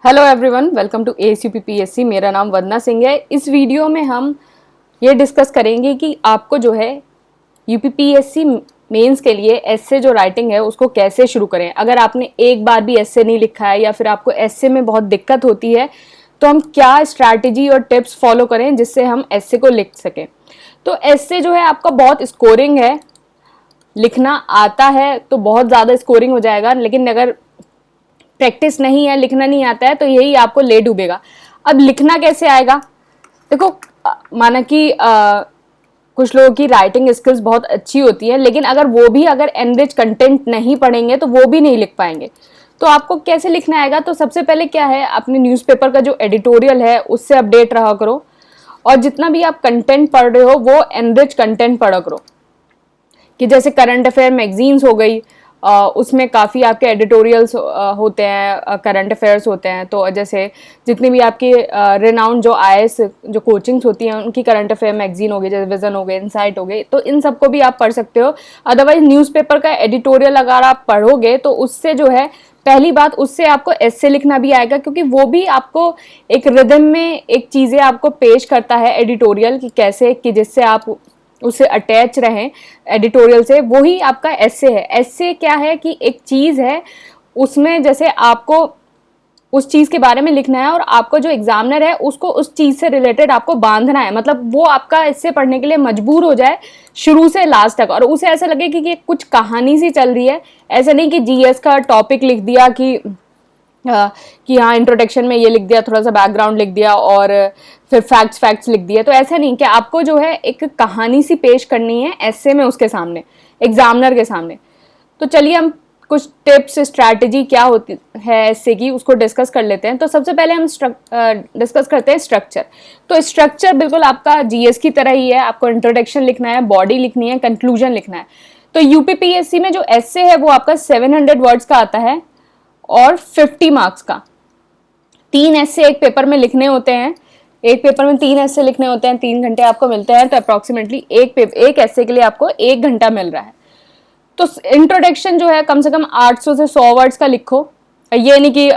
Hello everyone, welcome to ASUPPSC। मेरा नाम वंदना सिंह है। इस वीडियो में हम ये डिस्कस करेंगे कि आपको जो है यूपीपीएससी मेंस के लिए एस्से जो राइटिंग है उसको कैसे शुरू करें। अगर आपने एक बार भी एस्से नहीं लिखा है या फिर आपको एस्से में बहुत दिक्कत होती है तो हम क्या स्ट्रैटेजी और टिप्स फॉलो करें जिससे हम एस्से को लिख सकें। तो एस्से जो है आपका बहुत स्कोरिंग है, लिखना आता है तो बहुत ज़्यादा स्कोरिंग हो जाएगा, लेकिन अगर प्रैक्टिस नहीं है, लिखना नहीं आता है तो यही आपको ले डूबेगा। अब लिखना कैसे आएगा? देखो, माना कि कुछ लोगों की राइटिंग स्किल्स बहुत अच्छी होती है, लेकिन अगर एनरिच कंटेंट नहीं पढ़ेंगे तो वो भी नहीं लिख पाएंगे। तो आपको कैसे लिखना आएगा? तो सबसे पहले क्या है, अपने न्यूज़पेपर का जो एडिटोरियल है उससे अपडेट रहा करो, और जितना भी आप कंटेंट पढ़ रहे हो वो एनरिच कंटेंट पढ़ा करो। कि जैसे करंट अफेयर मैगजीन्स हो गई, उसमें काफ़ी आपके एडिटोरियल्स होते हैं, करंट अफेयर्स होते हैं। तो जैसे जितनी भी आपकी रिनाउंड जो IAS जो कोचिंग्स होती हैं उनकी करंट अफेयर मैगजीन हो गई, जैसे विजन हो गए, इनसाइट हो गए, तो इन सबको भी आप पढ़ सकते हो। अदरवाइज न्यूज़पेपर का एडिटोरियल अगर आप पढ़ोगे तो उससे जो है, पहली बात उससे आपको एस्से लिखना भी आएगा, क्योंकि वो भी आपको एक रिदम में एक चीज़ें आपको पेश करता है एडिटोरियल कि कैसे, कि जिससे आप उससे अटैच रहें एडिटोरियल से। वही आपका एस्से है। एस्से क्या है कि एक चीज़ है, उसमें जैसे आपको उस चीज़ के बारे में लिखना है और आपको जो एग्जामिनर है उसको उस चीज़ से रिलेटेड आपको बांधना है, मतलब वो आपका एस्से पढ़ने के लिए मजबूर हो जाए शुरू से लास्ट तक, और उसे ऐसा लगे कि कुछ कहानी सी चल रही है। ऐसा नहीं कि GS का टॉपिक लिख दिया कि हाँ इंट्रोडक्शन में ये लिख दिया, थोड़ा सा बैकग्राउंड लिख दिया और फिर फैक्ट्स लिख दिए। तो ऐसा नहीं, कि आपको जो है एक कहानी सी पेश करनी है एस्से में उसके सामने, एग्जामिनर के सामने। तो चलिए हम कुछ टिप्स, स्ट्रैटेजी क्या होती है एस्से की, उसको डिस्कस कर लेते हैं। तो सबसे पहले हम डिस्कस करते हैं स्ट्रक्चर। तो स्ट्रक्चर बिल्कुल आपका GS की तरह ही है। आपको इंट्रोडक्शन लिखना है, बॉडी लिखनी है, कंक्लूजन लिखना है। तो यूपीपीएससी में जो एस्से है वो आपका 700 वर्ड्स का आता है और 50 मार्क्स का। 3 एस्से एक पेपर में लिखने होते हैं। एक पेपर में 3 एस्से लिखने होते हैं, 3 घंटे आपको मिलते हैं। तो अप्रोक्सीमेटली एक एस्से के लिए आपको 1 घंटा मिल रहा है। तो इंट्रोडक्शन जो है कम से कम 800 से 100 वर्ड्स का लिखो। ये नहीं कि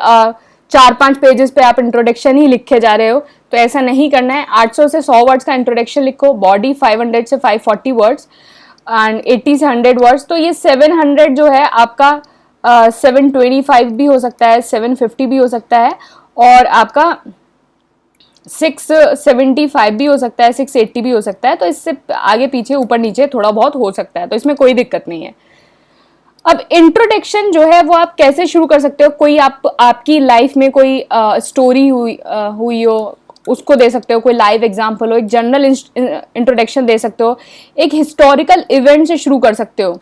4-5 पेजेस पे आप इंट्रोडक्शन ही लिखे जा रहे हो, तो ऐसा नहीं करना है। 800 से 100 वर्ड्स का इंट्रोडक्शन लिखो। बॉडी 500 से 540 वर्ड्स एंड 80 से 100 वर्ड्स। तो ये 700 जो है आपका 725 भी हो सकता है, 750 भी हो सकता है, और आपका 675 भी हो सकता है, 680 भी हो सकता है। तो इससे आगे पीछे ऊपर नीचे थोड़ा बहुत हो सकता है, तो इसमें कोई दिक्कत नहीं है। अब इंट्रोडक्शन जो है वो आप कैसे शुरू कर सकते हो? कोई आपकी लाइफ में कोई स्टोरी हुई हो, उसको दे सकते हो। कोई लाइव एग्जाम्पल हो, एक जनरल इंट्रोडक्शन दे सकते हो। एक हिस्टोरिकल इवेंट से शुरू कर सकते हो।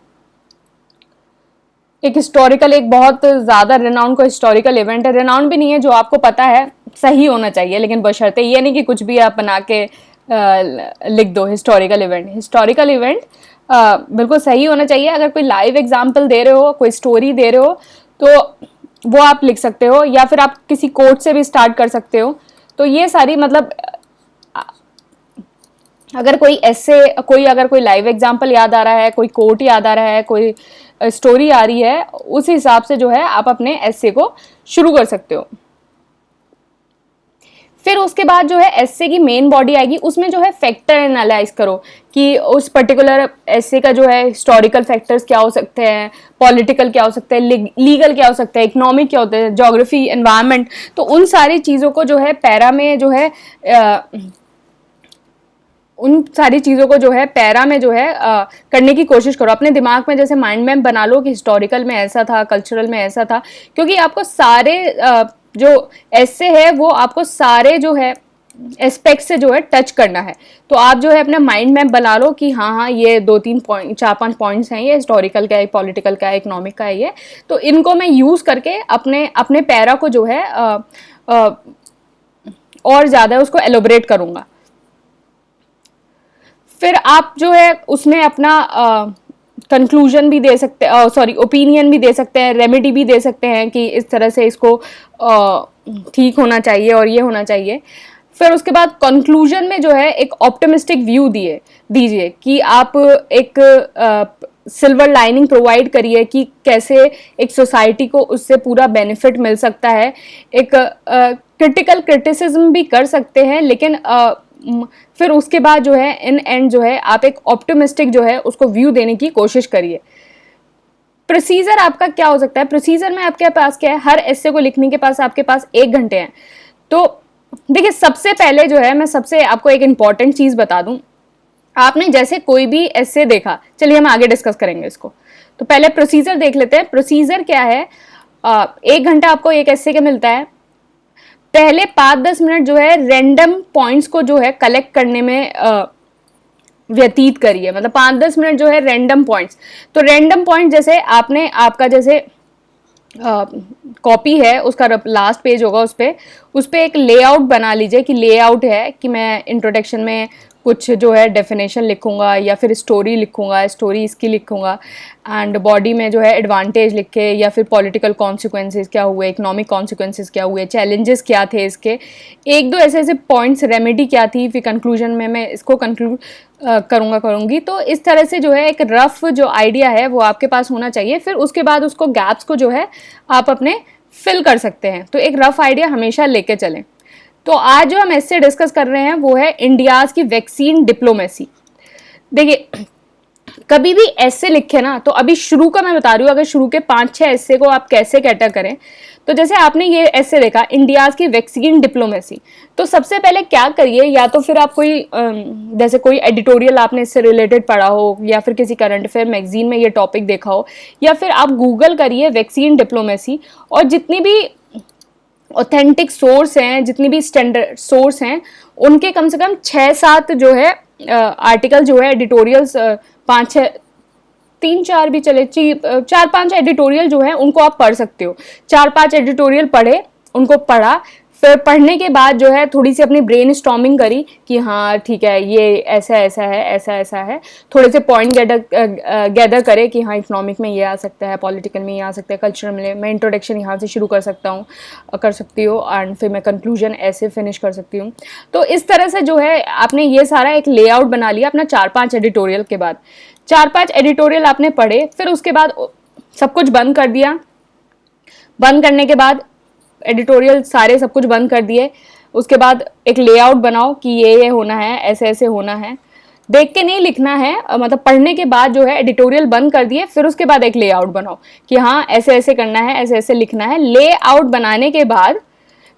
एक हिस्टोरिकल, एक बहुत ज़्यादा रिनाउंड को हिस्टोरिकल इवेंट है, रिनाउंड भी नहीं है, जो आपको पता है, सही होना चाहिए, लेकिन बशर्ते ये नहीं कि कुछ भी आप बना के लिख दो। हिस्टोरिकल इवेंट बिल्कुल सही होना चाहिए। अगर कोई लाइव एग्जाम्पल दे रहे हो, कोई स्टोरी दे रहे हो, तो वो आप लिख सकते हो, या फिर आप किसी कोट से भी स्टार्ट कर सकते हो। तो ये सारी, मतलब अगर कोई लाइव एग्जाम्पल याद आ रहा है, कोई कोट याद आ रहा है, कोई स्टोरी आ रही है, उस हिसाब से जो है आप अपने एस्से को शुरू कर सकते हो। फिर उसके बाद जो है एस्से की मेन बॉडी आएगी, उसमें जो है फैक्टर एनालाइज करो कि उस पर्टिकुलर एस्से का जो है हिस्टोरिकल फैक्टर्स क्या हो सकते हैं, पॉलिटिकल क्या हो सकता है, लीगल क्या हो सकता है, इकोनॉमिक क्या होता है, ज्योग्राफी, एनवायरनमेंट। तो उन सारी चीज़ों को जो है पैरा में जो है उन सारी चीज़ों को जो है पैरा में जो है करने की कोशिश करो। अपने दिमाग में जैसे माइंड मैप बना लो कि हिस्टोरिकल में ऐसा था, कल्चरल में ऐसा था, क्योंकि आपको सारे जो एस्से है वो आपको सारे जो है एस्पेक्ट से जो है टच करना है। तो आप जो है अपना माइंड मैप बना लो कि हाँ ये 2-3 पॉइंट, 4-5 पॉइंट्स हैं, ये हिस्टोरिकल का है, पॉलिटिकल का है, इकोनॉमिक का है ये। तो इनको मैं यूज़ करके अपने पैरा को जो है और ज़्यादा उसको एलोबरेट करूँगा। फिर आप जो है उसमें अपना कंक्लूजन भी दे सकते हैं, सॉरी ओपिनियन भी दे सकते हैं, रेमेडी भी दे सकते हैं कि इस तरह से इसको ठीक होना चाहिए और ये होना चाहिए। फिर उसके बाद कंक्लूजन में जो है एक ऑप्टिमिस्टिक व्यू दीजिए कि आप एक सिल्वर लाइनिंग प्रोवाइड करी है कि कैसे एक सोसाइटी को उससे पूरा बेनिफिट मिल सकता है। एक क्रिटिकल क्रिटिसिज्म भी कर सकते हैं, लेकिन फिर उसके बाद जो है इन एंड जो है आप एक ऑप्टिमिस्टिक जो है उसको व्यू देने की कोशिश करिए। प्रोसीजर आपका क्या हो सकता है? प्रोसीजर में आपके पास क्या है, हर एस्से को लिखने के पास आपके पास 1 घंटे हैं। तो देखिए, सबसे पहले जो है मैं सबसे आपको एक इंपॉर्टेंट चीज बता दूं। आपने जैसे कोई भी एस्से देखा, चलिए हम आगे डिस्कस करेंगे इसको, तो पहले प्रोसीजर देख लेते हैं। प्रोसीजर क्या है? 1 घंटा आपको एक एस्से का मिलता है। पहले 5-10 मिनट जो है रैंडम पॉइंट्स को जो है कलेक्ट करने में व्यतीत करिए, मतलब 5-10 मिनट जो है रैंडम पॉइंट्स। तो रैंडम पॉइंट जैसे आपने आपका जैसे कॉपी है, उसका लास्ट पेज होगा, उस पे एक लेआउट बना लीजिए कि लेआउट है कि मैं इंट्रोडक्शन में कुछ जो है डेफिनेशन लिखूंगा या फिर स्टोरी लिखूंगा, स्टोरी इसकी लिखूंगा, एंड बॉडी में जो है एडवांटेज लिख के, या फिर पॉलिटिकल कॉन्सिक्वेंसेस क्या हुए, इकोनॉमिक कॉन्सिक्वेंसेस क्या हुए, चैलेंजेस क्या थे इसके, 1-2 ऐसे ऐसे पॉइंट्स, रेमेडी क्या थी, फिर कंक्लूजन में मैं इसको कंक्लूड करूंगी। तो इस तरह से जो है एक रफ जो आइडिया है वो आपके पास होना चाहिए। फिर उसके बाद उसको गैप्स को जो है आप अपने फिल कर सकते हैं। तो एक रफ आइडिया हमेशा लेके चलें। तो आज जो हम इससे डिस्कस कर रहे हैं वो है इंडियाज की वैक्सीन डिप्लोमेसी। देखिए, कभी भी ऐसे लिखे ना, तो अभी शुरू का मैं बता रही हूँ, अगर शुरू के 5-6 ऐसे को आप कैसे कैटर करें, तो जैसे आपने ये ऐसे देखा इंडियाज की वैक्सीन डिप्लोमेसी, तो सबसे पहले क्या करिए, या तो फिर आप कोई जैसे कोई एडिटोरियल आपने इससे रिलेटेड पढ़ा हो, या फिर किसी करंट अफेयर मैगजीन में ये टॉपिक देखा हो, या फिर आप गूगल करिए वैक्सीन डिप्लोमेसी, और जितनी भी ऑथेंटिक सोर्स हैं, जितनी भी स्टैंडर्ड सोर्स हैं, उनके कम से कम 6-7 जो है आर्टिकल जो है एडिटोरियल्स, 5-6, 3-4 भी चले, 4-5 एडिटोरियल जो है उनको आप पढ़ सकते हो। 4-5 एडिटोरियल पढ़े, उनको पढ़ा, फिर पढ़ने के बाद जो है थोड़ी सी अपनी ब्रेन स्टॉर्मिंग करी कि हाँ ठीक है, ये ऐसा ऐसा है, ऐसा ऐसा है, थोड़े से पॉइंट गैदर करे कि हाँ इकोनॉमिक में ये आ सकता है, पॉलिटिकल में ये आ सकता है, कल्चरल में मैं इंट्रोडक्शन यहाँ से शुरू कर सकती हूँ, एंड फिर मैं कंक्लूजन ऐसे फिनिश कर सकती हूँ। तो इस तरह से जो है आपने ये सारा एक लेआउट बना लिया अपना 4-5 एडिटोरियल के बाद। 4-5 एडिटोरियल आपने पढ़े, फिर उसके बाद सब कुछ बंद कर दिया। बंद करने के बाद एडिटोरियल सारे सब कुछ बंद कर दिए, उसके बाद एक लेआउट बनाओ कि ये होना है, ऐसे ऐसे होना है। देख के नहीं लिखना है, मतलब पढ़ने के बाद जो है एडिटोरियल बंद कर दिए, फिर उसके बाद एक लेआउट बनाओ कि हाँ ऐसे ऐसे करना है, ऐसे ऐसे लिखना है। लेआउट बनाने के बाद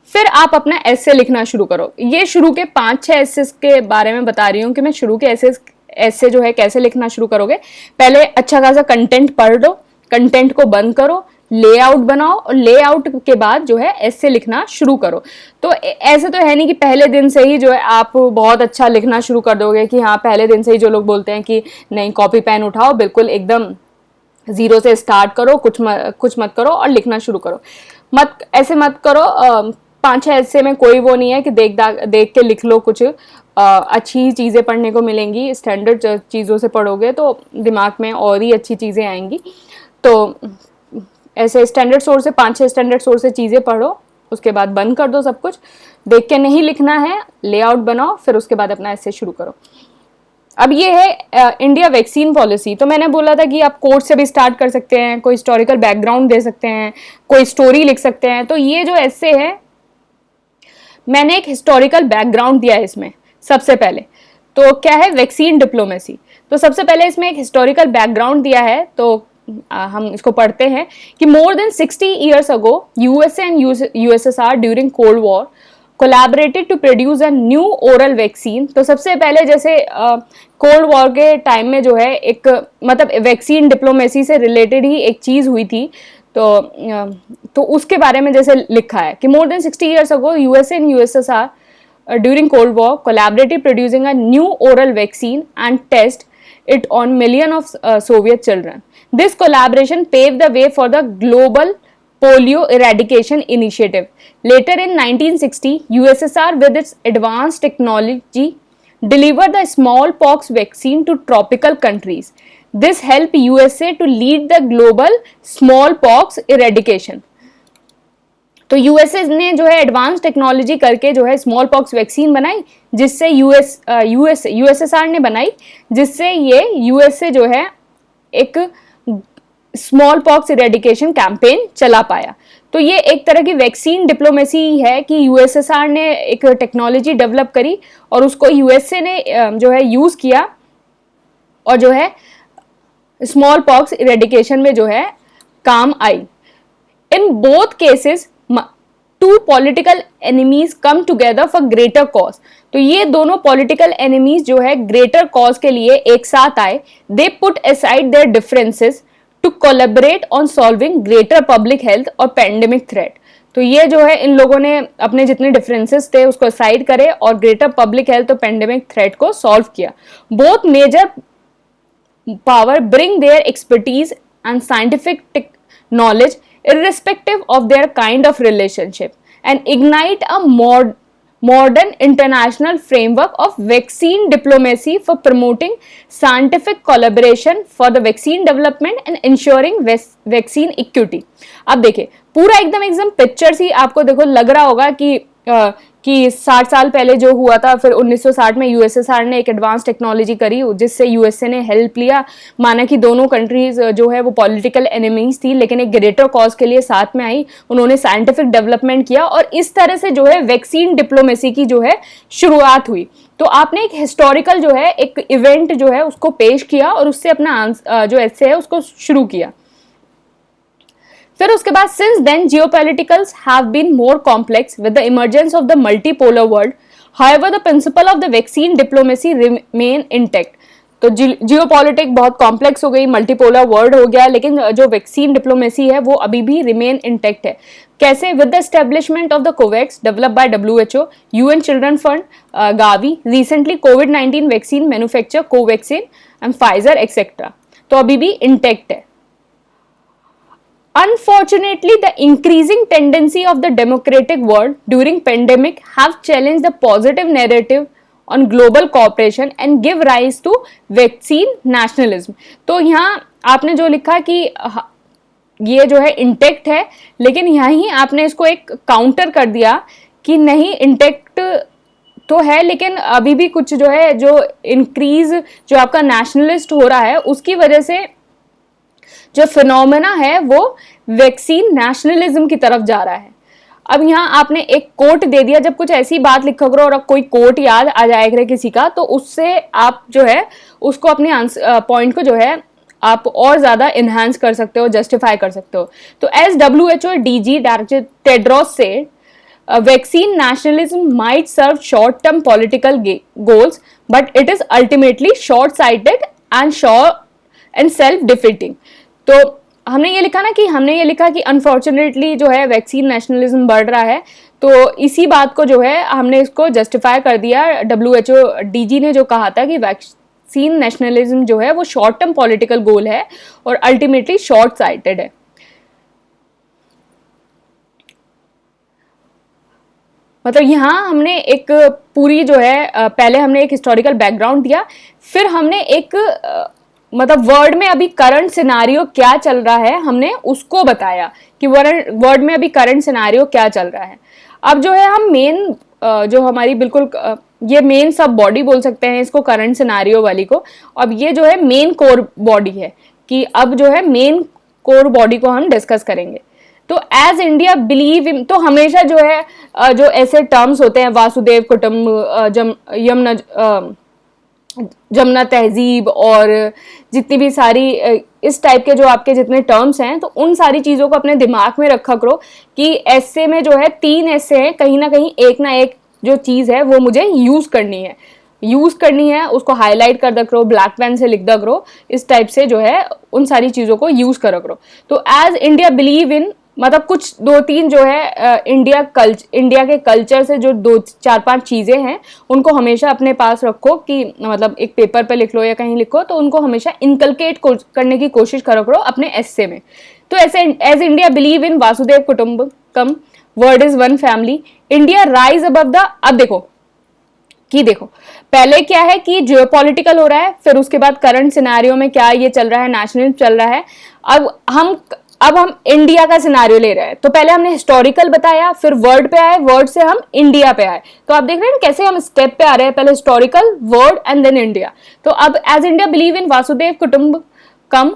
फिर आप अपना एस्से लिखना शुरू करो। ये शुरू के 5-6 एस्से के बारे में बता रही हूँ कि मैं शुरू के एस्से जो है कैसे लिखना शुरू करोगे। पहले अच्छा खासा कंटेंट पढ़ लो, कंटेंट को बंद करो, लेआउट बनाओ, और लेआउट के बाद जो है एस्से लिखना शुरू करो। तो ऐसे तो है नहीं कि पहले दिन से ही जो है आप बहुत अच्छा लिखना शुरू कर दोगे, कि हाँ पहले दिन से ही जो लोग बोलते हैं कि नहीं कॉपी पेन उठाओ, बिल्कुल एकदम जीरो से स्टार्ट करो, कुछ मत करो और लिखना शुरू करो। ऐसे मत करो। 5-6 एस्से में कोई वो नहीं है कि देख के लिख लो कुछ। अच्छी चीज़ें पढ़ने को मिलेंगी, स्टैंडर्ड चीज़ों से पढ़ोगे तो दिमाग में और ही अच्छी चीज़ें आएंगी। तो ऐसे स्टैंडर्ड सोर्स से 5-6 स्टैंडर्ड सोर्स से चीज़ें पढ़ो, उसके बाद बंद कर दो सब कुछ। देख के नहीं लिखना है, लेआउट बनाओ, फिर उसके बाद अपना ऐसे शुरू करो। अब ये है इंडिया वैक्सीन पॉलिसी। तो मैंने बोला था कि आप कोर्ट से भी स्टार्ट कर सकते हैं, कोई हिस्टोरिकल बैकग्राउंड दे सकते हैं, कोई स्टोरी लिख सकते हैं। तो ये जो ऐसे है, मैंने एक हिस्टोरिकल बैकग्राउंड दिया है इसमें सबसे पहले। तो क्या है वैक्सीन डिप्लोमेसी, तो सबसे पहले इसमें एक हिस्टोरिकल बैकग्राउंड दिया है। तो हम इसको पढ़ते हैं कि more than 60 years ago USA and USSR during Cold War collaborated to produce a new oral vaccine। तो सबसे पहले जैसे कोल्ड वॉर के टाइम में जो है एक मतलब वैक्सीन डिप्लोमेसी से रिलेटेड ही एक चीज़ हुई थी। तो उसके बारे में जैसे लिखा है कि more than 60 years ago USA and USSR during Cold War collaborated producing a new oral vaccine and test it on million of Soviet children. This collaboration paved the way for the global polio eradication initiative. Later in 1960, USSR with its advanced technology delivered the smallpox vaccine to tropical countries. This helped USA to lead the global smallpox eradication. तो USA ने जो है advance technology करके जो है small pox vaccine बनाई, जिससे USSR ने बनाई, जिससे ये यूएसए जो है एक स्मॉल पॉक्स इरेडिकेशन कैंपेन चला पाया। तो ये एक तरह की वैक्सीन डिप्लोमेसी है कि यूएसएसआर ने एक टेक्नोलॉजी डेवलप करी और उसको यूएसए ने जो है यूज किया और जो है स्मॉल पॉक्स इरेडिकेशन में जो है काम आई। In both cases two political enemies come together for greater cause. तो ये दोनों पॉलिटिकल एनिमीज जो है ग्रेटर कॉज के लिए एक साथ आए। They put aside their differences to collaborate on solving greater public health और पैंडेमिक थ्रेट। तो ये जो है इन लोगों ने अपने जितने डिफरेंसेस थे उसको साइड करे और ग्रेटर पब्लिक हेल्थ और पैंडेमिक थ्रेट को सॉल्व किया। Both major power bring their expertise and scientific knowledge irrespective of their kind of relationship and ignite a modern international framework of vaccine diplomacy for promoting scientific collaboration for the vaccine development and ensuring vaccine equity। अब देखिए पूरा एकदम picture ही आपको देखो लग रहा होगा कि 60 साल पहले जो हुआ था, फिर 1960 में यूएसएसआर ने एक एडवांस टेक्नोलॉजी करी जिससे यूएसए ने हेल्प लिया। माना कि दोनों कंट्रीज जो है वो पॉलिटिकल एनिमीज थी लेकिन एक ग्रेटर कॉज के लिए साथ में आई, उन्होंने साइंटिफिक डेवलपमेंट किया और इस तरह से जो है वैक्सीन डिप्लोमेसी की जो है शुरुआत हुई। तो आपने एक हिस्टोरिकल जो है एक इवेंट जो है उसको पेश किया और उससे अपना जो ऐसे है उसको शुरू किया। फिर उसके बाद since then geopoliticals have been more complex with the emergence of the multipolar world, however the principle of the vaccine diplomacy remain intact. तो जियोपॉलिटिक बहुत कॉम्प्लेक्स हो गई, मल्टीपोलर वर्ल्ड हो गया, लेकिन जो वैक्सीन डिप्लोमेसी है वो अभी भी रिमेन इंटैक्ट है। कैसे? With the establishment of the Covax developed by WHO, UN children fund, Gavi, recently covid vaccine manufacture Covaxin and Pfizer etcetera, तो अभी भी इंटैक्ट है। Unfortunately, the increasing tendency of the democratic world during pandemic have challenged the positive narrative on global cooperation and give rise to vaccine nationalism। तो यहाँ आपने जो लिखा कि ये जो है इंटेक्ट है, लेकिन यहाँ ही आपने इसको एक काउंटर कर दिया कि नहीं इंटेक्ट तो है लेकिन अभी भी कुछ जो है जो इंक्रीज जो आपका नेशनलिस्ट हो रहा है उसकी वजह से जो फिनोमेना है वो वैक्सीन नेशनलिज्म की तरफ जा रहा है। अब यहाँ आपने एक कोट दे दिया, जब कुछ ऐसी बात लिखा करो और कोई कोट याद आ जाए करे किसी का तो उससे आप जो है उसको अपने पॉइंट को जो है आप और ज्यादा इनहांस कर सकते हो, जस्टिफाई कर सकते हो। तो as WHO DG director Tedros से vaccine nationalism might serve short term political goals but it is ultimately short sighted and self defeating. तो हमने ये लिखा कि अनफॉर्चुनेटली जो है वैक्सीन नेशनलिज्म बढ़ रहा है, तो इसी बात को जो है हमने इसको जस्टिफाई कर दिया। WHO DG ने जो कहा था कि वैक्सीन नेशनलिज्म जो है वो शॉर्ट टर्म पॉलिटिकल गोल है और अल्टीमेटली शॉर्ट साइटेड है। मतलब यहाँ हमने एक पूरी जो है पहले हमने एक हिस्टोरिकल बैकग्राउंड दिया, फिर हमने एक मतलब वर्ल्ड में अभी करंट सिनारियो क्या चल रहा है हमने उसको बताया कि वर्ल्ड में अभी करंट सिनारियो क्या चल रहा है। अब जो है हम मेन जो हमारी बिल्कुल ये मेन सब बॉडी बोल सकते हैं इसको करंट सिनारियो वाली को। अब ये जो है मेन कोर बॉडी है कि अब जो है मेन कोर बॉडी को हम डिस्कस करेंगे। तो एज इंडिया बिलीव इन, तो हमेशा जो है जो ऐसे टर्म्स होते हैं वासुदेव कुटुंब, जमुना तहजीब और जितनी भी सारी इस टाइप के जो आपके जितने टर्म्स हैं, तो उन सारी चीज़ों को अपने दिमाग में रखा करो कि एस्से में जो है 3 एस्से हैं, कहीं ना एक जो चीज़ है वो मुझे यूज़ करनी है, उसको हाईलाइट कर दो करो, ब्लैक पेन से लिख दो करो, इस टाइप से जो है उन सारी चीज़ों को यूज़ करो करो। तो एज इंडिया बिलीव इन, मतलब कुछ 2-3 जो है इंडिया के कल्चर से जो 2-4-5 चीज़ें हैं उनको हमेशा अपने पास रखो कि मतलब एक पेपर पे लिख लो या कहीं लिखो, तो उनको हमेशा इनकलकेट करने की कोशिश करो अपने एस्से में। तो ऐसे as India believe in Vasudhaiva Kutumbakam, world is one family, India rise above the. अब देखो पहले क्या है कि जियोपॉलिटिकल हो रहा है, फिर उसके बाद करंट सिनेरियो में क्या ये चल रहा है, नेशनलिज्म चल रहा है। अब हम इंडिया का सिनेरियो ले रहे हैं। तो पहले हमने हिस्टोरिकल बताया, फिर वर्ड पे आए, वर्ड से हम इंडिया पे आए। तो आप देख रहे हैं कैसे हम स्टेप पे आ रहे हैं, पहले historical, world and then India. तो अब as India believe in Vasudhaiva Kutumbakam come.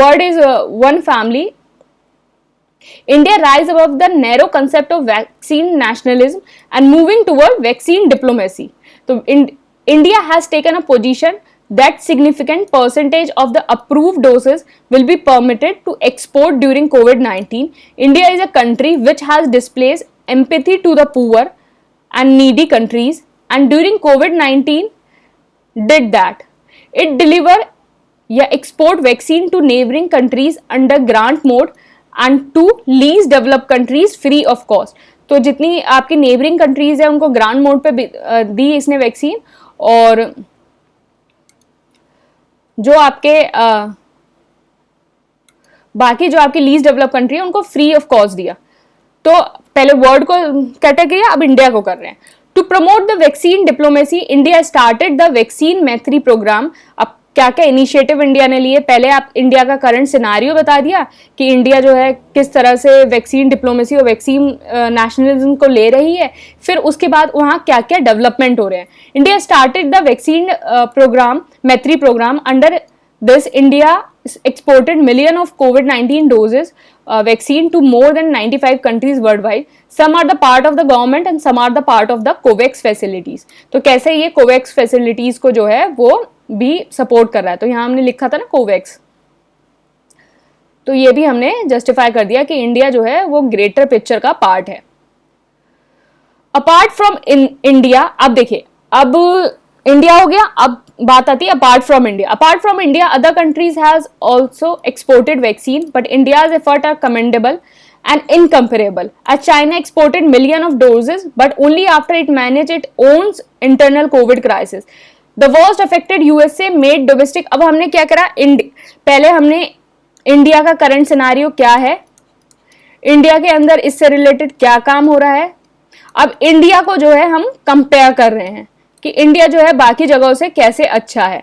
Word is one family. India rise above the narrow concept of vaccine nationalism and moving toward vaccine diplomacy. So India has taken a position that significant percentage of the approved doses will be permitted to export during COVID-19. India is a country which has displayed empathy to the poor and needy countries, and during COVID-19 did that. It delivered या export vaccine to neighboring countries under grant mode and to least developed countries free of cost. तो जितनी आपकी neighbouring countries है उनको grant mode पे दी इसने vaccine, और जो आपके बाकी जो आपकी लीस्ट डेवलप कंट्री है उनको फ्री ऑफ कॉस्ट दिया. तो पहले वर्ल्ड को कैटर किया, अब इंडिया को कर रहे हैं. To promote the vaccine diplomacy, India started the vaccine Maitri programme. अब क्या क्या इनिशिएटिव इंडिया ने लिए, पहले आप इंडिया का करंट सिनारियो बता दिया कि इंडिया जो है किस तरह से वैक्सीन डिप्लोमेसी और वैक्सीन नेशनलिज्म को ले रही है, फिर उसके बाद वहाँ क्या क्या डेवलपमेंट हो रहे हैं. India started the vaccine programme Maitri programme. Under this India exported million of COVID-19 doses vaccine to more than 95 countries worldwide. Some are the part of the government and some are the part of the COVAX facilities. तो कैसे ये COVAX facilities को जो है वो भी support कर रहा है. तो यहाँ हमने लिखा था ना COVAX, तो ये भी हमने जस्टिफाई कर दिया कि इंडिया जो है वो ग्रेटर पिक्चर का पार्ट है. अपार्ट फ्रॉम इंडिया, अब देखिए, अब इंडिया हो गया, अब बात आती है apart from India. Apart from India other countries has also exported vaccine, but India's effort are commendable and incomparable, as China exported million of doses but only after it managed its own internal COVID crisis. The worst affected USA made domestic. अब हमने क्या करा, पहले हमने India का current scenario क्या है, India के अंदर इससे रिलेटेड क्या काम हो रहा है, अब इंडिया को जो है हम कंपेयर कर रहे हैं कि इंडिया जो है बाकी जगहों से कैसे अच्छा है.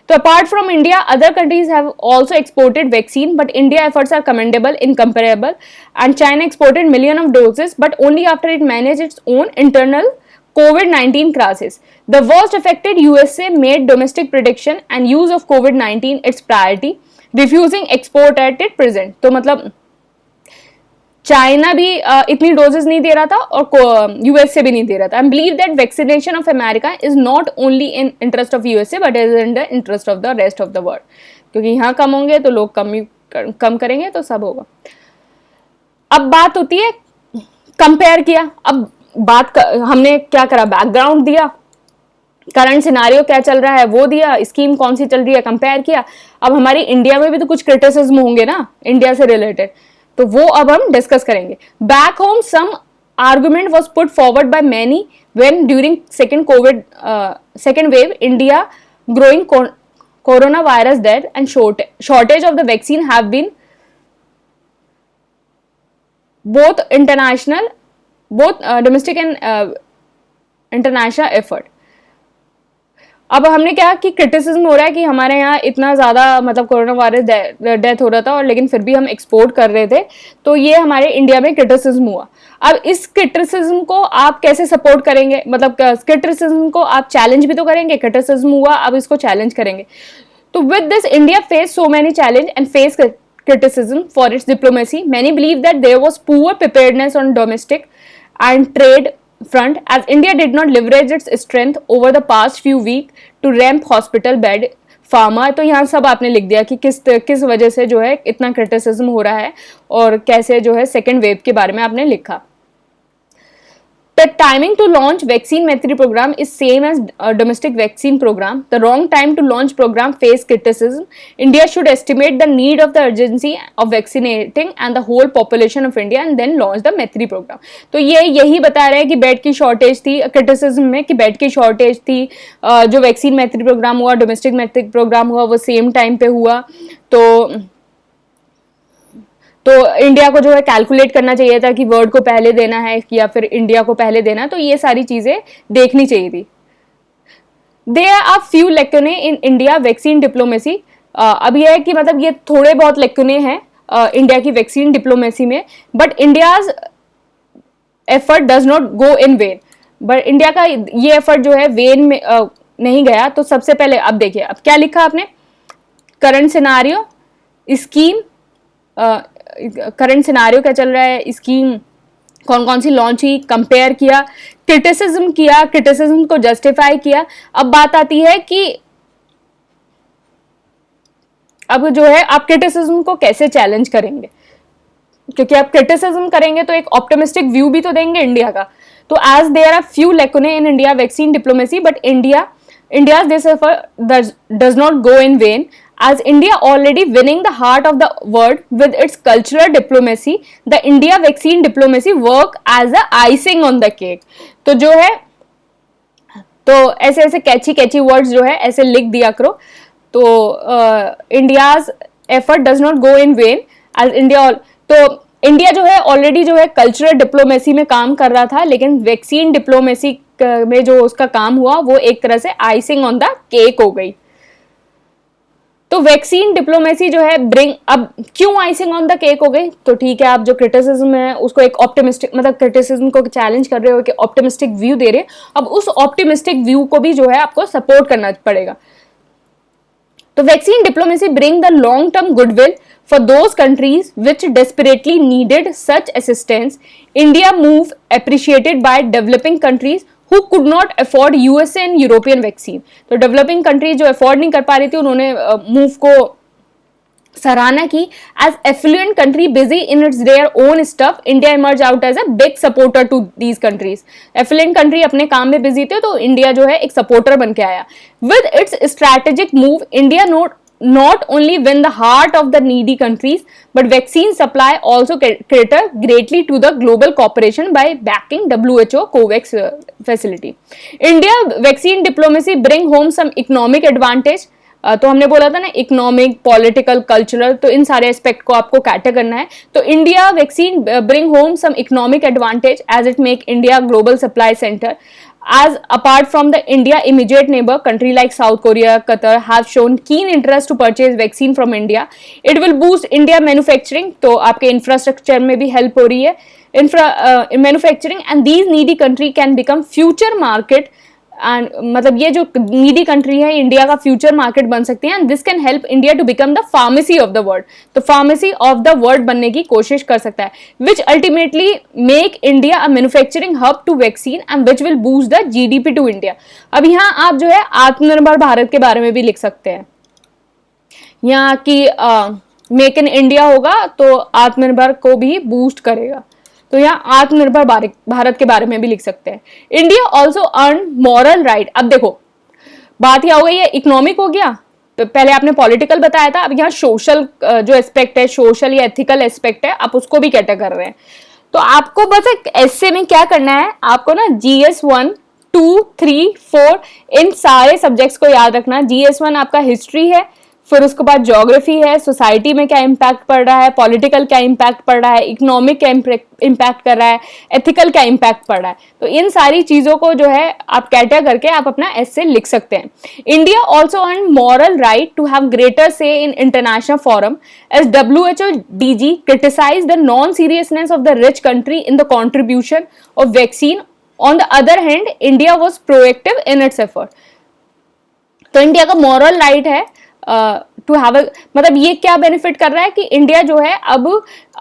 तो apart from India other countries have also exported vaccine, but India efforts are commendable, incomparable, and China exported million of doses but only after it manage its own internal COVID-19 crisis. The worst affected USA made domestic prediction and use of COVID-19 its priority, refusing export at it present. तो मतलब China भी इतनी doses नहीं दे रहा था और US से भी नहीं दे रहा था. I believe that vaccination of America is not only in interest of USA but is in the interest of the rest of the world, क्योंकि यहाँ कम होंगे तो लोग कम करेंगे तो सब होगा. अब बात होती है कंपेयर किया. अब हमने क्या करा, बैकग्राउंड दिया, करंट सिनारियो क्या चल रहा है वो दिया, स्कीम कौन सी चल रही है कंपेयर किया. अब हमारी इंडिया में भी तो कुछ क्रिटिसिज्म होंगे ना इंडिया से रिलेटेड, तो वो अब हम डिस्कस करेंगे. Back home some argument was put forward by many when during second wave India growing corona virus death and shortage of the vaccine have been both domestic and international effort. अब हमने क्या कि criticism हो रहा है कि हमारे यहाँ इतना ज़्यादा मतलब कोरोना वायरस डेथ हो रहा था और लेकिन फिर भी हम एक्सपोर्ट कर रहे थे, तो ये हमारे इंडिया में क्रिटिसिज्म हुआ. अब इस क्रिटिसिज्म को आप कैसे सपोर्ट करेंगे, मतलब क्रिटिसिज्म को आप चैलेंज भी तो करेंगे. क्रिटिसिज्म हुआ, अब इसको चैलेंज करेंगे. तो with this India face so many challenge and face criticism for its diplomacy. Many believe that there was poor preparedness on domestic and trade front as India did not leverage its strength over the past few weeks to ramp hospital bed pharma. तो यहाँ सब आपने लिख दिया कि किस वजह से जो है इतना क्रिटिसिज्म हो रहा है और कैसे जो है सेकेंड वेव के बारे में आपने लिखा. The timing to launch vaccine Maitri program is same as domestic vaccine program. The wrong time to launch program face criticism. India should estimate the need of the urgency of vaccinating and the whole population of India and then launch the Maitri program. तो ये यही बता रहे हैं कि bed की shortage थी, criticism में कि बेड की शॉर्टेज थी. जो वैक्सीन मैत्री प्रोग्राम हुआ, डोमेस्टिक मैत्री प्रोग्राम हुआ, वो सेम टाइम पे हुआ. तो इंडिया को जो है कैलकुलेट करना चाहिए था कि वर्ल्ड को पहले देना है या फिर इंडिया को पहले देना है. तो ये सारी चीजें देखनी चाहिए थी. There are few lacunae in India vaccine diplomacy. अब यह है कि मतलब ये थोड़े बहुत लेक्यूने हैं इंडिया की वैक्सीन डिप्लोमेसी में, but India's effort does not go in when. But India का ये एफर्ट जो है वेन में नहीं गया. तो सबसे पहले अब देखिए, अब क्या लिखा आपने, current scenario scheme, current scenario क्या चल रहा है, स्कीम कौन कौन सी लॉन्च हुई, कंपेयर किया, क्रिटिसिज्म को जस्टिफाई किया। अब बात आती है कि अब जो है आप क्रिटिसिज्म को कैसे चैलेंज करेंगे, क्योंकि आप क्रिटिसिज्म करेंगे तो एक ऑप्टिमिस्टिक व्यू भी तो देंगे इंडिया का। तो as there are few lacunae in India vaccine diplomacy, but India's this effort does not go in vain, as India already winning the heart of the world with its cultural diplomacy. The India vaccine diplomacy work as a icing on the cake. तो जो है, तो ऐसे ऐसे कैची words जो है ऐसे लिख दिया करो। तो India's effort does not go in vain as India. तो इंडिया जो है ऑलरेडी जो है कल्चरल डिप्लोमेसी में काम कर रहा था, लेकिन वैक्सीन डिप्लोमेसी में जो उसका काम हुआ वो एक तरह से आइसिंग ऑन द केक हो गई। तो वैक्सीन डिप्लोमेसी जो है अब क्यों आइसिंग ऑन द केक हो गई, तो ठीक है, आप जो क्रिटिसिज्म है उसको एक ऑप्टिमिस्टिक, मतलब क्रिटिसिज्म को चैलेंज कर रहे हो कि ऑप्टिमिस्टिक व्यू दे रहे हैं, अब उस ऑप्टिमिस्टिक व्यू को भी जो है आपको सपोर्ट करना पड़ेगा। तो vaccine diplomacy bring the long term goodwill for those countries which desperately needed such assistance. India move appreciated by developing countries who could not afford USA and European vaccine. तो developing countries जो afford नहीं कर पा रही थी, उन्होंने move को सराहना की। As affluent country busy in its their own stuff, India emerged out as a big supporter to these countries. Affluent country अपने काम में busy थे, तो इंडिया जो है एक सपोर्टर बन के आया। With its strategic move, India not only win the heart of the needy countries, but vaccine supply also cater greatly to the global cooperation by backing WHO COVAX facility. India vaccine diplomacy bring home some economic advantage. तो हमने बोला था ना, economic, political, cultural, तो इन सारे aspect को आपको cater करना है। तो India vaccine bring home some economic advantage as it make India global supply centre, as apart from the India immediate neighbor country like South Korea, Qatar have shown keen interest to purchase vaccine from India. It will boost India manufacturing, तो आपके infrastructure में भी help हो रही है manufacturing, and these needy country can become future market, and मतलब ये जो नीडी कंट्री है इंडिया का फ्यूचर मार्केट बन सकती है, and this can help India to become the pharmacy of the world. तो फार्मेसी ऑफ द वर्ल्ड बनने की कोशिश कर सकता है, which ultimately make India a manufacturing hub to vaccine and which will boost the GDP to India. अब यहाँ आप जो है आत्मनिर्भर भारत के बारे में भी लिख सकते हैं, यहाँ की मेक इन इंडिया होगा तो आत्मनिर्भर को भी बूस्ट करेगा। तो यहाँ आत्मनिर्भर भारत के बारे में भी लिख सकते हैं। India also earn moral right. अब देखो बात क्या हो गई है, इकोनॉमिक हो गया, तो पहले आपने पॉलिटिकल बताया था, अब यहाँ सोशल जो एस्पेक्ट है, सोशल या एथिकल एस्पेक्ट है, आप उसको भी कैटर कर रहे हैं। तो आपको बस एक ऐसे में क्या करना है, आपको ना GS 1, 2, 3, 4 इन सारे सब्जेक्ट्स को याद रखना। GS 1 आपका हिस्ट्री है, फिर उसके बाद ज्योग्राफी है, सोसाइटी में क्या इम्पैक्ट पड़ रहा है, पॉलिटिकल क्या इम्पैक्ट पड़ रहा है, इकोनॉमिक क्या इम्पैक्ट कर रहा है, एथिकल क्या इम्पैक्ट पड़ रहा है। तो इन सारी चीजों को जो है आप कैटर करके आप अपना एसे लिख सकते हैं। India also earn moral right to have greater say in international forum as WHO DG criticise the non seriousness of the rich country in the contribution of vaccine. On the other hand India was proactive in its effort. तो India का moral right है to have मतलब ये क्या benefit कर रहा है कि इंडिया जो है अब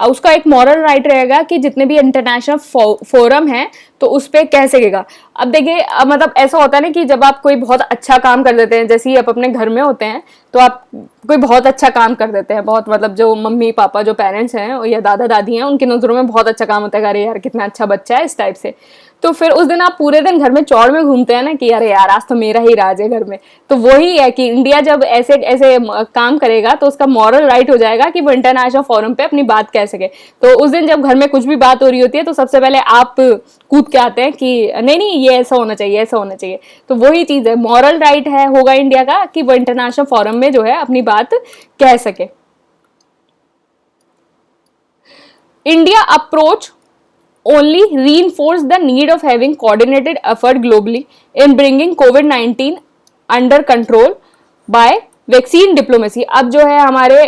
उसका एक मॉरल राइट रहेगा कि जितने भी इंटरनेशनल फोरम है तो उस पर कह सकेगा। अब देखिए मतलब ऐसा होता है ना कि जब आप कोई बहुत अच्छा काम कर देते हैं, जैसे ही आप अपने घर में होते हैं तो आप कोई बहुत अच्छा काम कर देते हैं, बहुत मतलब जो मम्मी पापा जो पेरेंट्स हैं या दादा दादी हैं उनकी नज़रों में बहुत अच्छा काम होता है, अरे यार कितना अच्छा बच्चा है, इस टाइप से। तो फिर उस दिन आप पूरे दिन घर में चौड़ में घूमते हैं ना कि अरे यार आज तो मेरा ही राज है घर में। तो वही है कि इंडिया जब ऐसे ऐसे काम करेगा तो उसका मॉरल राइट हो जाएगा कि वो इंटरनेशनल फोरम पे अपनी बात कह सके। तो उस दिन जब घर में कुछ भी बात हो रही होती है तो सबसे पहले आप कूद के आते हैं कि नहीं नहीं ये ऐसा होना चाहिए, ऐसा होना चाहिए। तो वही चीज है, मॉरल राइट है होगा इंडिया का कि वो इंटरनेशनल फोरम में जो है अपनी बात कह सके। India approach only reinforce the need of having coordinated effort globally in bringing COVID-19 under control by vaccine diplomacy। अब जो है हमारे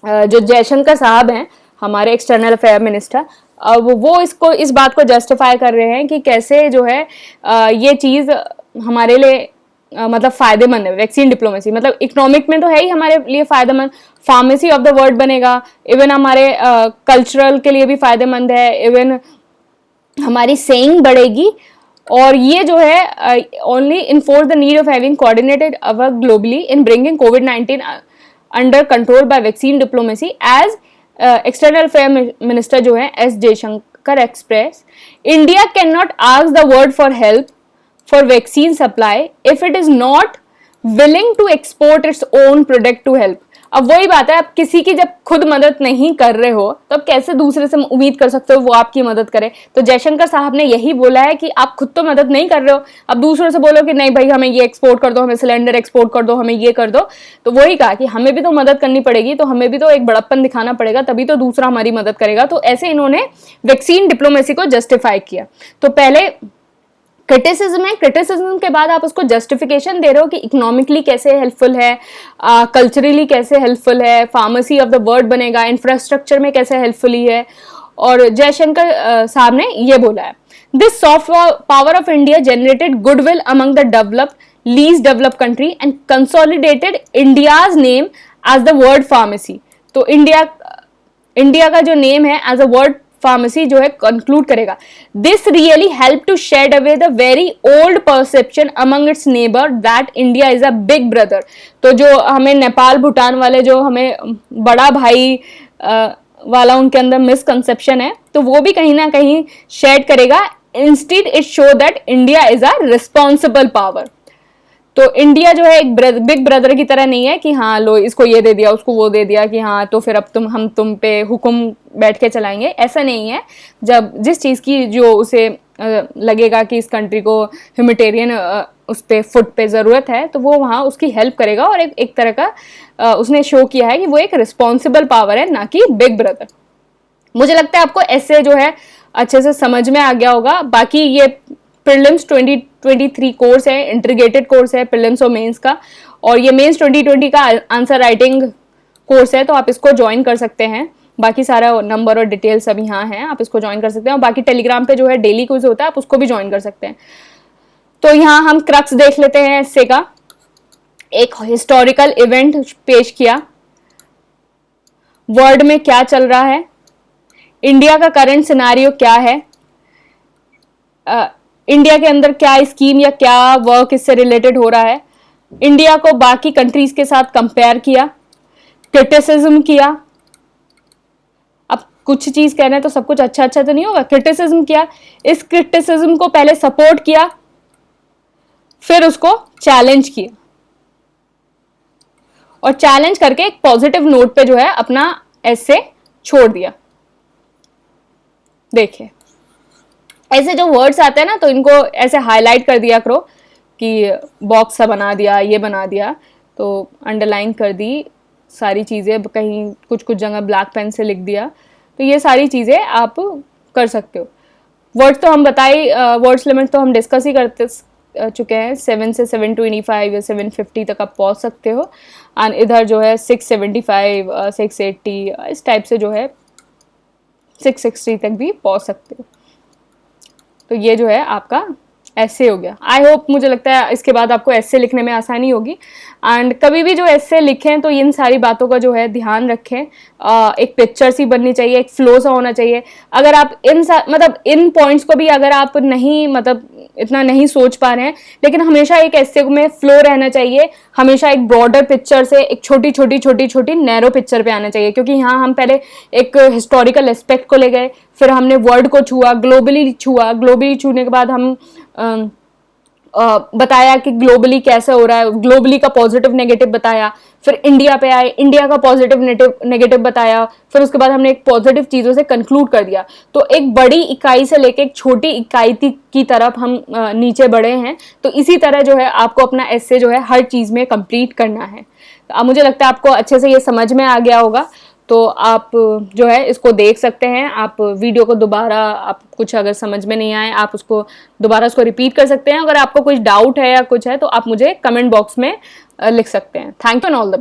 जो जयशंकर साहब हैं हमारे एक्सटर्नल अफेयर मिनिस्टर, अब वो इस बात को जस्टिफाई कर रहे हैं कि कैसे जो है ये चीज़ हमारे लिए मतलब फायदेमंद है वैक्सीन डिप्लोमेसी, मतलब इकोनॉमिक में तो है ही हमारे लिए फायदेमंद, फार्मेसी ऑफ द वर्ल्ड बनेगा, इवन हमारे कल्चरल के लिए भी फायदेमंद है, इवन हमारी सेइंग बढ़ेगी। और ये जो है only enforce the need of having coordinated work globally in bringing कोविड-19 under control by vaccine diplomacy as external affair minister जो है S Jaishankar express, India can not ask the world for help for vaccine supply if it is not willing to export its own product to help. अब वही बात है, आप किसी की जब खुद मदद नहीं कर रहे हो तो आप कैसे दूसरे से उम्मीद कर सकते हो वो आपकी मदद करे। तो जयशंकर साहब ने यही बोला है कि आप खुद तो मदद नहीं कर रहे हो, अब दूसरों से बोलो कि नहीं भाई हमें ये एक्सपोर्ट कर दो, हमें सिलेंडर एक्सपोर्ट कर दो, हमें ये कर दो। तो वही कहा कि हमें भी तो मदद करनी पड़ेगी, तो हमें भी तो एक बड़प्पन दिखाना पड़ेगा, तभी तो दूसरा हमारी मदद करेगा। तो ऐसे इन्होंने वैक्सीन डिप्लोमेसी को जस्टिफाई किया। तो पहले क्रिटिसिज्म है, क्रिटिसिज्म के बाद आप उसको जस्टिफिकेशन दे रहे हो कि इकोनॉमिकली कैसे हेल्पफुल है, कल्चरली कैसे हेल्पफुल है, फार्मेसी ऑफ द वर्ल्ड बनेगा, इंफ्रास्ट्रक्चर में कैसे हेल्पफुली है। और जयशंकर साहब ने ये बोला है, this soft power of India generated goodwill among the developed least developed country and consolidated India's name as the world pharmacy. तो इंडिया का जो नेम है एज अ वर्ल्ड फार्मेसी जो है कंक्लूड करेगा। This really help to shed away the very old perception among its neighbour that India is a big brother. तो जो हमें नेपाल भूटान वाले जो हमें बड़ा भाई वाला उनके अंदर मिसकंसेप्शन है, तो वो भी कहीं ना कहीं शेड करेगा। Instead it show that India is a responsible power. तो इंडिया जो है एक बिग ब्रदर की तरह नहीं है कि हाँ लो इसको ये दे दिया उसको वो दे दिया कि हाँ तो फिर अब हम तुम पे हुक्म बैठ के चलाएंगे, ऐसा नहीं है। जब जिस चीज़ की जो उसे लगेगा कि इस कंट्री को ह्यूमैनिटेरियन उस पे फुट पे ज़रूरत है तो वो वहाँ उसकी हेल्प करेगा। और एक तरह का उसने शो किया है कि वो एक रिस्पॉन्सिबल पावर है, ना कि बिग ब्रदर। मुझे लगता है आपको ऐसे जो है अच्छे से समझ में आ गया होगा। बाकी ये प्रीलिम्स 2023 कोर्स है, इंटीग्रेटेड कोर्स है प्रीलिम्स और मेंस का, और ये मेंस 2020 का आंसर राइटिंग कोर्स है, तो आप इसको ज्वाइन कर सकते हैं। बाकी सारा नंबर और डिटेल सब यहाँ है, आप इसको ज्वाइन कर सकते हैं। और बाकी टेलीग्राम पे जो है डेली क्विज होता है, आप उसको भी ज्वाइन कर सकते हैं। तो यहाँ हम क्रक्स देख लेते हैं एस्से का। एक हिस्टोरिकल इवेंट पेश किया, वर्ल्ड में क्या चल रहा है, इंडिया का करंट सिनारियो क्या है, इंडिया के अंदर क्या स्कीम या क्या वर्क इससे रिलेटेड हो रहा है, इंडिया को बाकी कंट्रीज के साथ कंपेयर किया, क्रिटिसिज्म किया। अब कुछ चीज कहना है तो सब कुछ अच्छा अच्छा तो नहीं होगा, क्रिटिसिज्म किया, इस क्रिटिसिज्म को पहले सपोर्ट किया, फिर उसको चैलेंज किया, और चैलेंज करके एक पॉजिटिव नोट पे जो है अपना ऐसे छोड़ दिया। देखिए ऐसे जो वर्ड्स आते हैं ना तो इनको ऐसे हाईलाइट कर दिया करो कि बॉक्स सा बना दिया, ये बना दिया, तो अंडरलाइन कर दी सारी चीज़ें, कहीं कुछ कुछ जगह ब्लैक पेन से लिख दिया। तो ये सारी चीज़ें आप कर सकते हो। वर्ड्स तो हम बताए, वर्ड्स लिमिट तो हम डिस्कस ही करते चुके हैं। 7 से 725 या 750 तक आप पहुंच सकते हो। एंड इधर जो है 675, 680 इस टाइप से जो है 660 तक भी पहुंच सकते हो। तो ये जो है आपका ऐसे हो गया। आई होप, मुझे लगता है इसके बाद आपको ऐसे लिखने में आसानी होगी। एंड कभी भी जो ऐसे लिखें तो इन सारी बातों का जो है ध्यान रखें। एक पिक्चर सी बननी चाहिए, एक फ्लो सा होना चाहिए। अगर आप इन पॉइंट्स को भी अगर आप नहीं इतना नहीं सोच पा रहे हैं, लेकिन हमेशा एक ऐसे में फ्लो रहना चाहिए। हमेशा एक ब्रॉडर पिक्चर से एक छोटी नैरो पिक्चर पे आना चाहिए, क्योंकि यहाँ हम पहले एक हिस्टोरिकल एस्पेक्ट को ले गए, फिर हमने वर्ल्ड को छुआ, ग्लोबली छूने के बाद हम बताया कि ग्लोबली कैसे हो रहा है, ग्लोबली का पॉजिटिव नेगेटिव बताया, फिर इंडिया पे आए, इंडिया का पॉजिटिव नेगेटिव बताया, फिर उसके बाद हमने एक पॉजिटिव चीज़ों से कंक्लूड कर दिया। तो एक बड़ी इकाई से लेके एक छोटी इकाई की तरफ हम नीचे बढ़े हैं। तो इसी तरह जो है आपको अपना ऐसे जो है हर चीज़ में कंप्लीट करना है। अब मुझे लगता है आपको अच्छे से ये समझ में आ गया होगा। तो आप जो है इसको देख सकते हैं। आप वीडियो को दोबारा, आप कुछ अगर समझ में नहीं आए आप उसको दोबारा रिपीट कर सकते हैं। अगर आपको कुछ डाउट है या कुछ है तो आप मुझे कमेंट बॉक्स में लिख सकते हैं। Thank you and all the best.